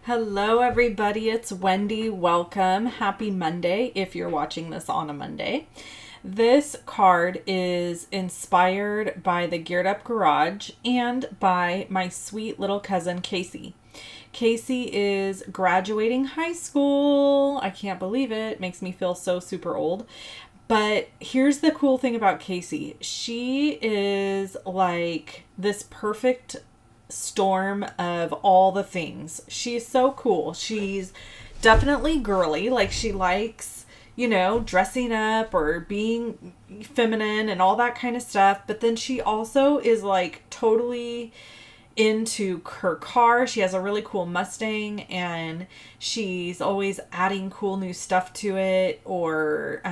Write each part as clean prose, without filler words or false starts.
Hello, everybody. It's Wendy. Welcome. Happy Monday if you're watching this on a Monday. This card is inspired by the Geared Up Garage and by my sweet little cousin, Casey. Casey is graduating high school. I can't believe it. Makes me feel so super old. But here's the cool thing about Casey. She is like this perfect storm of all the things. She's so cool. She's definitely girly. Like she likes, dressing up or being feminine and all that kind of stuff. But then she also is like totally into her car. She has a really cool Mustang and she's always adding cool new stuff to it, or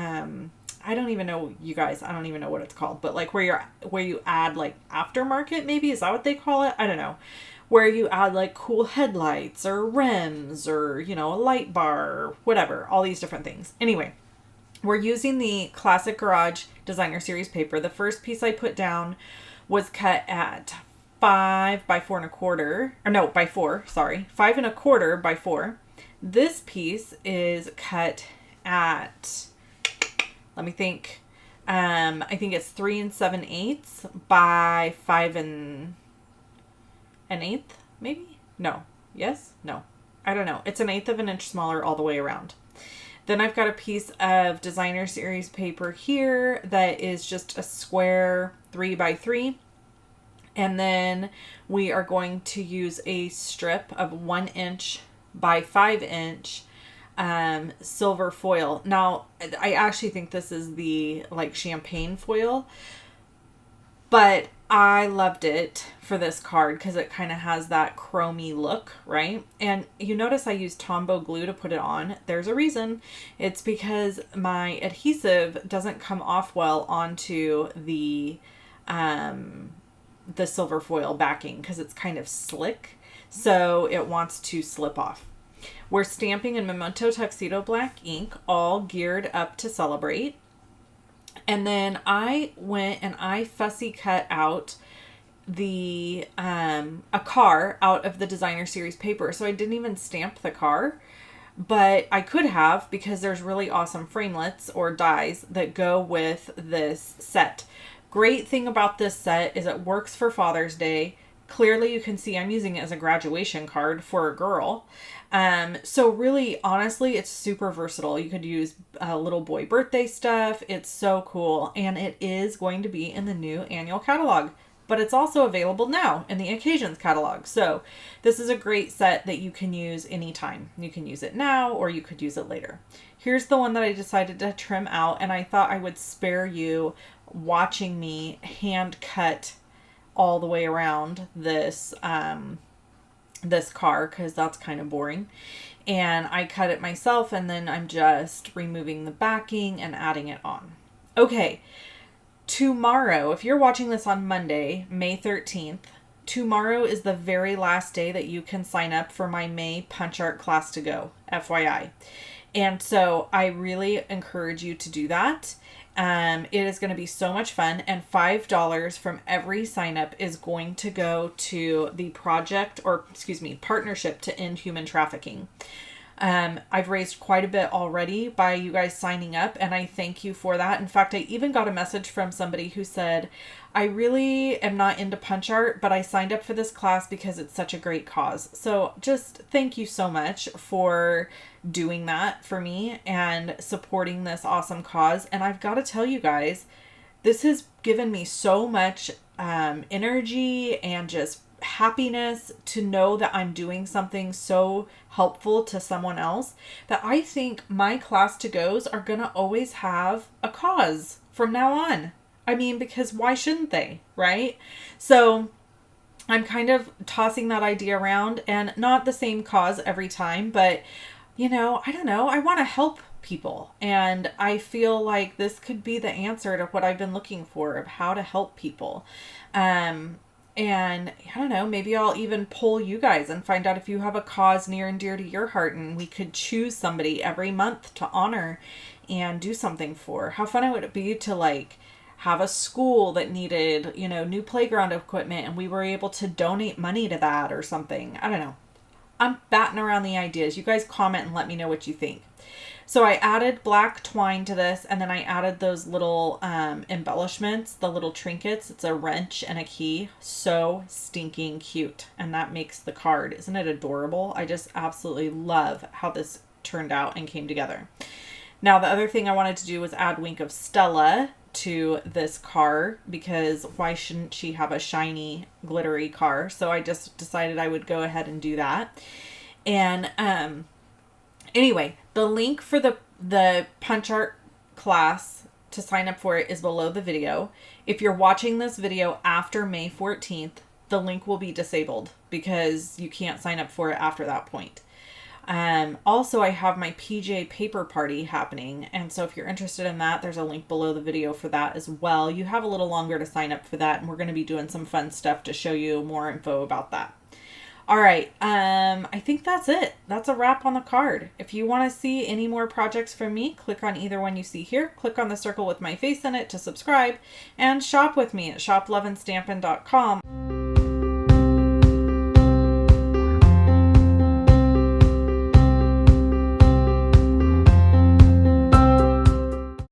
I don't even know, you guys, I don't even know what it's called, but like where you add like aftermarket, maybe, is that what they call it? I don't know. Where you add like cool headlights or rims or, a light bar or whatever, all these different things. Anyway, we're using the Classic Garage Designer Series paper. The first piece I put down was cut at 5 by 4.25, or no, by 4, sorry, 5.25 by 4. This piece is cut at, let me think. I think it's 3 7/8 by 5 1/8, maybe? No. Yes? No. I don't know. It's 1/8 of an inch smaller all the way around. Then I've got a piece of Designer Series paper here that is just a square 3 by 3. And then we are going to use a strip of 1 inch by 5 inch silver foil. Now, I actually think this is the like champagne foil, but I loved it for this card because it kind of has that chromy look, right? And you notice I used Tombow glue to put it on. There's a reason. It's because my adhesive doesn't come off well onto the silver foil backing because it's kind of slick, so it wants to slip off. We're stamping in Memento Tuxedo Black ink, all geared up to celebrate. And then I went and I fussy cut out the a car out of the Designer Series paper. So I didn't even stamp the car, but I could have, because there's really awesome framelits or dies that go with this set. Great thing about this set is it works for Father's Day. Clearly you can see I'm using it as a graduation card for a girl. So really, honestly, it's super versatile. You could use little boy birthday stuff. It's so cool. And it is going to be in the new annual catalog, but it's also available now in the occasions catalog. So this is a great set that you can use anytime. You can use it now or you could use it later. Here's the one that I decided to trim out, and I thought I would spare you watching me hand cut all the way around this this car, because that's kind of boring. And I cut it myself, and then I'm just removing the backing and adding it on. Okay, tomorrow, if you're watching this on Monday, May 13th, tomorrow is the very last day that you can sign up for my May Punch Art class to go, FYI. And so I really encourage you to do that. It is going to be so much fun, and $5 from every sign up is going to go to the partnership to end human trafficking. I've raised quite a bit already by you guys signing up, and I thank you for that. In fact, I even got a message from somebody who said, I really am not into punch art, but I signed up for this class because it's such a great cause. So just thank you so much for doing that for me and supporting this awesome cause. And I've got to tell you guys, this has given me so much energy and just happiness to know that I'm doing something so helpful to someone else, that I think my class to goes are going to always have a cause from now on. I mean, because why shouldn't they, right? So I'm kind of tossing that idea around, and not the same cause every time, but I don't know. I want to help people, and I feel like this could be the answer to what I've been looking for, of how to help people. And I don't know, maybe I'll even poll you guys and find out if you have a cause near and dear to your heart, and we could choose somebody every month to honor and do something for. How fun would it be to like have a school that needed, new playground equipment, and we were able to donate money to that or something. I don't know. I'm batting around the ideas. You guys comment and let me know what you think. So I added black twine to this, and then I added those little embellishments, the little trinkets. It's a wrench and a key. So stinking cute. And that makes the card. Isn't it adorable? I just absolutely love how this turned out and came together. Now, the other thing I wanted to do was add Wink of Stella to this car, because why shouldn't she have a shiny, glittery car? So I just decided I would go ahead and do that. And anyway, the link for the punch art class to sign up for it is below the video. If you're watching this video after May 14th, the link will be disabled because you can't sign up for it after that point. Also, I have my PJ paper party happening, and so if you're interested in that, there's a link below the video for that as well. You have a little longer to sign up for that, and we're going to be doing some fun stuff to show you more info about that. All right, I think that's it. That's a wrap on the card. If you want to see any more projects from me, click on either one you see here. Click on the circle with my face in it to subscribe, and shop with me at shoploveandstampin.com.